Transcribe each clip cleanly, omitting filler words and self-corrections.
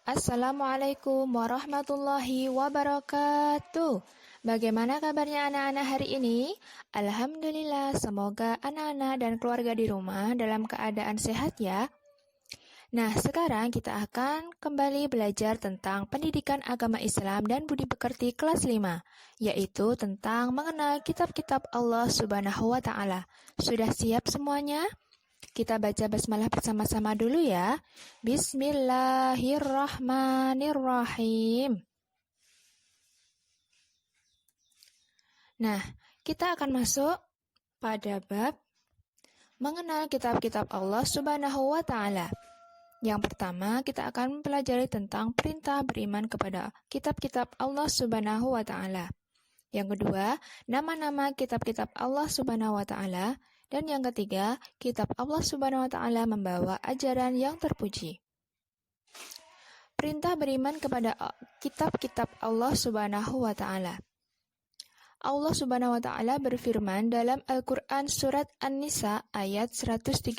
Assalamualaikum warahmatullahi wabarakatuh. Bagaimana kabarnya anak-anak hari ini? Alhamdulillah, semoga anak-anak dan keluarga di rumah dalam keadaan sehat ya. Nah, sekarang kita akan kembali belajar tentang pendidikan agama Islam dan budi pekerti kelas 5, yaitu tentang mengenal kitab-kitab Allah Subhanahu wa Ta'ala. Sudah siap semuanya? Kita baca basmalah bersama-sama dulu ya. Bismillahirrahmanirrahim. Nah, kita akan masuk pada bab mengenal kitab-kitab Allah Subhanahu wa Ta'ala. Yang pertama, kita akan mempelajari tentang perintah beriman kepada kitab-kitab Allah Subhanahu wa Ta'ala. Yang kedua, nama-nama kitab-kitab Allah Subhanahu wa Ta'ala. Dan yang ketiga, kitab Allah Subhanahu wa Ta'ala membawa ajaran yang terpuji. Perintah beriman kepada kitab-kitab Allah Subhanahu wa Ta'ala. Allah Subhanahu wa Ta'ala berfirman dalam Al-Quran Surat An-Nisa ayat 136,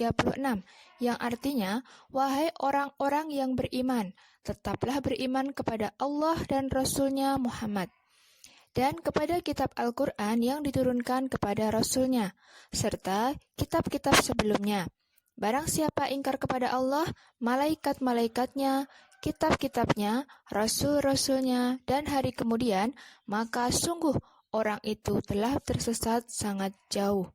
yang artinya, wahai orang-orang yang beriman, tetaplah beriman kepada Allah dan Rasul-Nya Muhammad, dan kepada kitab Al-Quran yang diturunkan kepada Rasul-Nya, serta kitab-kitab sebelumnya. Barang siapa ingkar kepada Allah, malaikat-malaikatnya, kitab-kitabnya, rasul-rasulnya, dan hari kemudian, maka sungguh orang itu telah tersesat sangat jauh.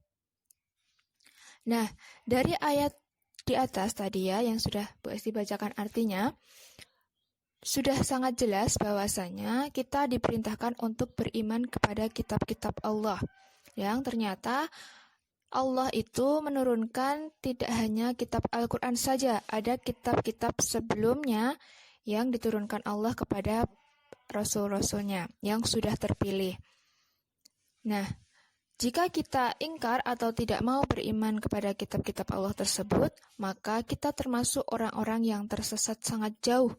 Nah, dari ayat di atas tadi ya, yang sudah Bu Esti bacakan artinya, sudah sangat jelas bahwasanya kita diperintahkan untuk beriman kepada kitab-kitab Allah. Yang ternyata Allah itu menurunkan tidak hanya kitab Al-Quran saja, ada kitab-kitab sebelumnya yang diturunkan Allah kepada Rasul-Rasulnya yang sudah terpilih. Nah, jika kita ingkar atau tidak mau beriman kepada kitab-kitab Allah tersebut, maka kita termasuk orang-orang yang tersesat sangat jauh.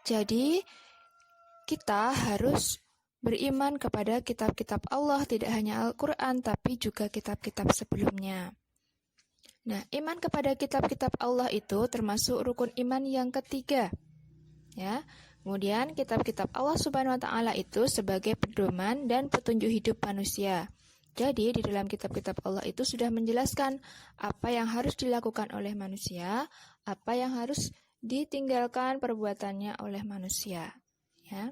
Jadi, kita harus beriman kepada kitab-kitab Allah, tidak hanya Al-Quran, tapi juga kitab-kitab sebelumnya. Nah, iman kepada kitab-kitab Allah itu termasuk rukun iman yang ketiga. Ya. Kemudian, kitab-kitab Allah Subhanahu wa Ta'ala itu sebagai pedoman dan petunjuk hidup manusia. Jadi, di dalam kitab-kitab Allah itu sudah menjelaskan apa yang harus dilakukan oleh manusia, apa yang harus ditinggalkan perbuatannya oleh manusia. Ya.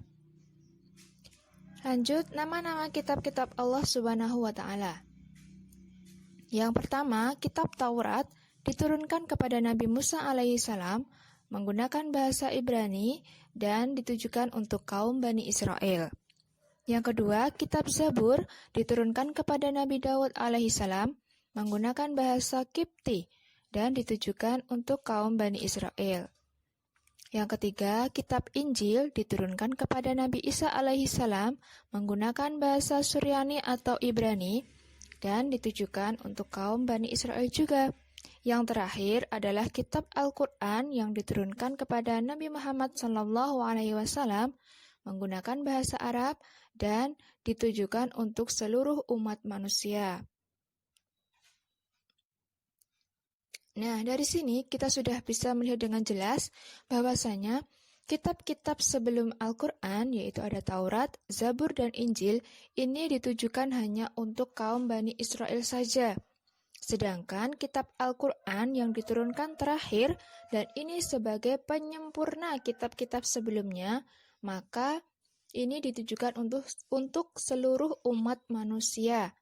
Lanjut, nama-nama kitab-kitab Allah Subhanahu wa Ta'ala. Yang pertama, kitab Taurat diturunkan kepada Nabi Musa alaihi salam menggunakan bahasa Ibrani dan ditujukan untuk kaum Bani Israel. Yang kedua, kitab Zabur diturunkan kepada Nabi Daud alaihi salam menggunakan bahasa Kipti dan ditujukan untuk kaum Bani Israel. Yang ketiga, kitab Injil diturunkan kepada Nabi Isa alaihi salam menggunakan bahasa Suryani atau Ibrani dan ditujukan untuk kaum Bani Israel juga. Yang terakhir adalah kitab Al-Quran yang diturunkan kepada Nabi Muhammad SAW menggunakan bahasa Arab dan ditujukan untuk seluruh umat manusia. Nah, dari sini kita sudah bisa melihat dengan jelas bahwasanya kitab-kitab sebelum Al-Quran, yaitu ada Taurat, Zabur, dan Injil, ini ditujukan hanya untuk kaum Bani Israel saja. Sedangkan kitab Al-Quran yang diturunkan terakhir, dan ini sebagai penyempurna kitab-kitab sebelumnya, maka ini ditujukan untuk seluruh umat manusia.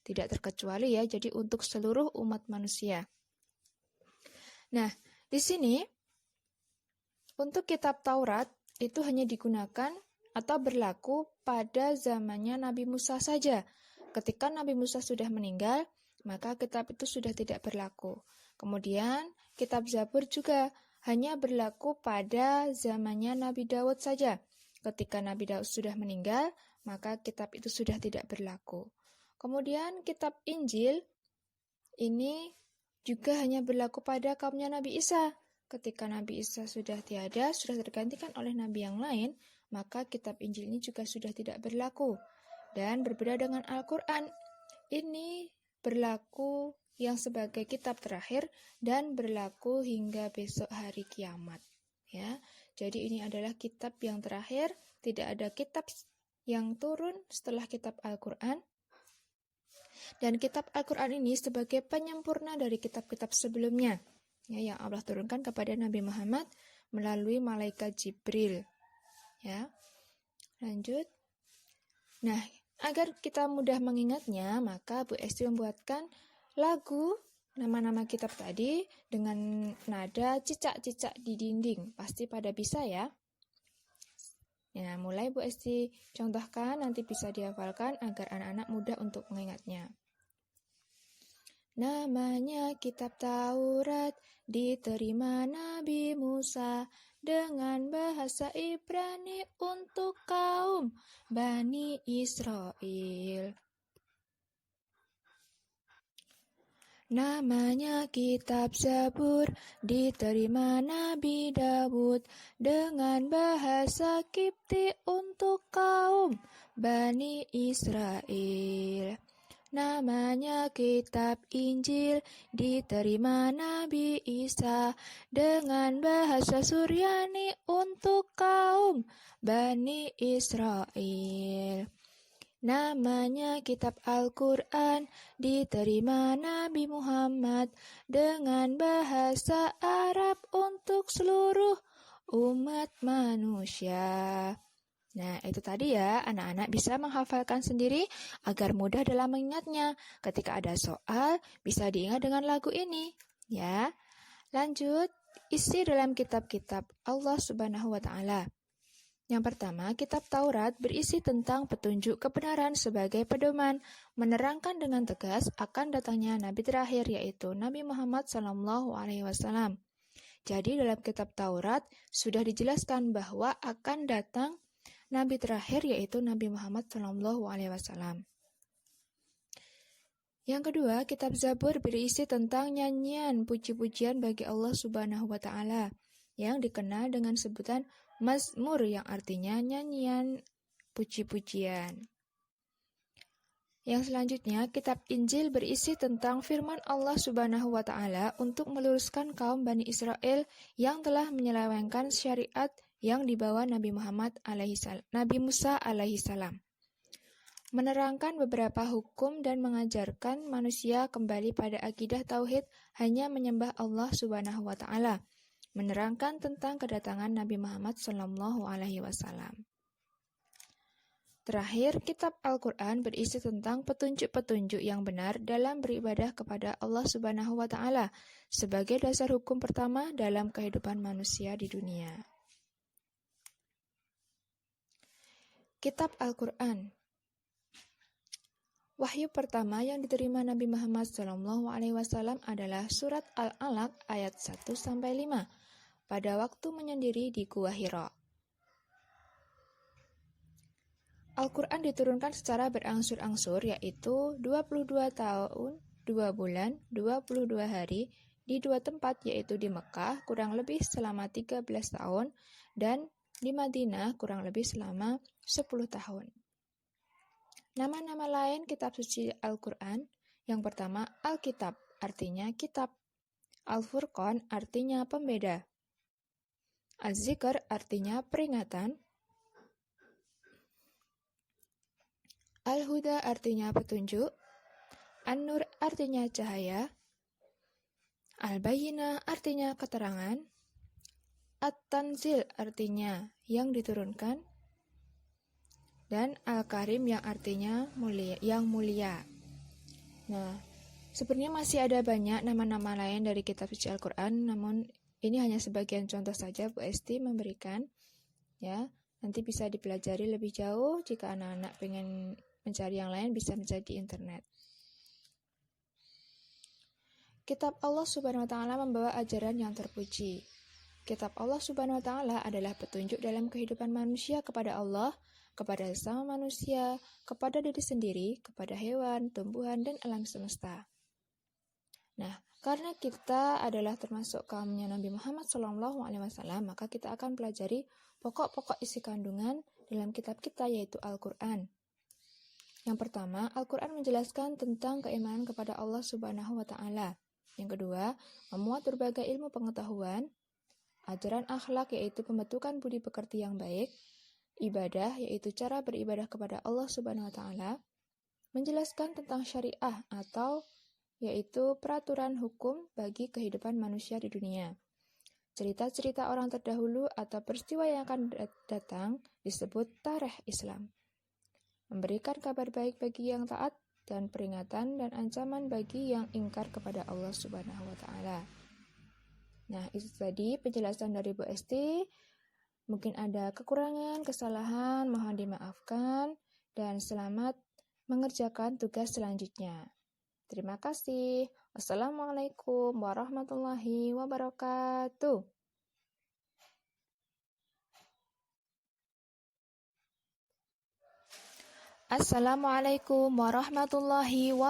Tidak terkecuali ya, jadi untuk seluruh umat manusia. Nah, di sini untuk kitab Taurat itu hanya digunakan atau berlaku pada zamannya Nabi Musa saja. Ketika Nabi Musa sudah meninggal, maka kitab itu sudah tidak berlaku. Kemudian kitab Zabur juga hanya berlaku pada zamannya Nabi Daud saja. Ketika Nabi Daud sudah meninggal, maka kitab itu sudah tidak berlaku. Kemudian kitab Injil ini juga hanya berlaku pada kaumnya Nabi Isa. Ketika Nabi Isa sudah tiada, sudah tergantikan oleh nabi yang lain, maka kitab Injil ini juga sudah tidak berlaku. Dan berbeda dengan Al-Quran, ini berlaku yang sebagai kitab terakhir dan berlaku hingga besok hari kiamat. Ya, jadi ini adalah kitab yang terakhir, tidak ada kitab yang turun setelah kitab Al-Quran. Dan kitab Al-Quran ini sebagai penyempurna dari kitab-kitab sebelumnya, ya, yang Allah turunkan kepada Nabi Muhammad melalui malaikat Jibril. Ya, lanjut. Nah, agar kita mudah mengingatnya, maka Bu Esti membuatkan lagu nama-nama kitab tadi dengan nada cicak-cicak di dinding. Pasti pada bisa ya. Nah, mulai Bu Esti contohkan, nanti bisa dihafalkan agar anak-anak mudah untuk mengingatnya. Namanya kitab Taurat, diterima Nabi Musa dengan bahasa Ibrani untuk kaum Bani Israel. Namanya kitab Zabur, diterima Nabi Dawud dengan bahasa Kipti untuk kaum Bani Israel. Namanya kitab Injil, diterima Nabi Isa dengan bahasa Suryani untuk kaum Bani Israel. Namanya kitab Al-Quran, diterima Nabi Muhammad dengan bahasa Arab untuk seluruh umat manusia. Nah, itu tadi ya, anak-anak bisa menghafalkan sendiri agar mudah dalam mengingatnya. Ketika ada soal, bisa diingat dengan lagu ini. Ya, lanjut, isi dalam kitab-kitab Allah Subhanahu wa Ta'ala. Yang pertama, kitab Taurat berisi tentang petunjuk kebenaran sebagai pedoman, menerangkan dengan tegas akan datangnya Nabi terakhir, yaitu Nabi Muhammad SAW. Jadi dalam kitab Taurat sudah dijelaskan bahwa akan datang Nabi terakhir, yaitu Nabi Muhammad SAW. Yang kedua, kitab Zabur berisi tentang nyanyian puji-pujian bagi Allah Subhanahu wa Ta'ala, yang dikenal dengan sebutan Mazmur, yang artinya nyanyian puji-pujian. Yang selanjutnya, kitab Injil berisi tentang firman Allah Subhanahu wa Ta'ala untuk meluruskan kaum Bani Israel yang telah menyelewengkan syariat yang dibawa Nabi Musa alaihi salam. Menerangkan beberapa hukum dan mengajarkan manusia kembali pada akidah tauhid, hanya menyembah Allah Subhanahu wa Ta'ala. Menerangkan tentang kedatangan Nabi Muhammad SAW. Terakhir, kitab Al-Quran berisi tentang petunjuk-petunjuk yang benar dalam beribadah kepada Allah Subhanahu wa Ta'ala sebagai dasar hukum pertama dalam kehidupan manusia di dunia. Kitab Al-Quran. Wahyu pertama yang diterima Nabi Muhammad SAW adalah surat Al-Alaq ayat 1-5 pada waktu menyendiri di Gua Hira. Al-Quran diturunkan secara berangsur-angsur, yaitu 22 tahun, 2 bulan, 22 hari di 2 tempat, yaitu di Mekah kurang lebih selama 13 tahun dan di Madinah kurang lebih selama 10 tahun. Nama-nama lain kitab suci Al-Quran, yang pertama Al-Kitab, artinya kitab. Al-Furqan, artinya pembeda. Az-Zikr, artinya peringatan. Al-Huda, artinya petunjuk. An-Nur, artinya cahaya. Al-Bayyinah, artinya keterangan. At-Tanzil, artinya yang diturunkan. Dan Al-Karim, yang artinya yang mulia. Nah, sebenarnya masih ada banyak nama-nama lain dari kitab suci Al-Quran, namun ini hanya sebagian contoh saja Bu Esti memberikan. Ya, nanti bisa dipelajari lebih jauh. Jika anak-anak pengen mencari yang lain, bisa mencari di internet. Kitab Allah Subhanahu wa Ta'ala membawa ajaran yang terpuji. Kitab Allah Subhanahu wa Ta'ala adalah petunjuk dalam kehidupan manusia kepada Allah, kepada sesama manusia, kepada diri sendiri, kepada hewan, tumbuhan, dan alam semesta. Nah, karena kita adalah termasuk kaumnya Nabi Muhammad SAW, maka kita akan pelajari pokok-pokok isi kandungan dalam kitab kita, yaitu Al-Quran. Yang pertama, Al-Quran menjelaskan tentang keimanan kepada Allah Subhanahu wa Ta'ala. Yang kedua, memuat berbagai ilmu pengetahuan. ajaran akhlak yaitu pembentukan budi pekerti yang baik, ibadah yaitu cara beribadah kepada Allah Subhanahu wa taala, menjelaskan tentang syariah atau yaitu peraturan hukum bagi kehidupan manusia di dunia. Cerita-cerita orang terdahulu atau peristiwa yang akan datang disebut tarikh Islam. Memberikan kabar baik bagi yang taat dan peringatan dan ancaman bagi yang ingkar kepada Allah Subhanahu wa taala. Nah, itu tadi penjelasan dari Bu Esti. Mungkin ada kekurangan, kesalahan, mohon dimaafkan dan selamat mengerjakan tugas selanjutnya. Terima kasih. Wassalamualaikum warahmatullahi wabarakatuh. Assalamualaikum warahmatullahi wabarakatuh.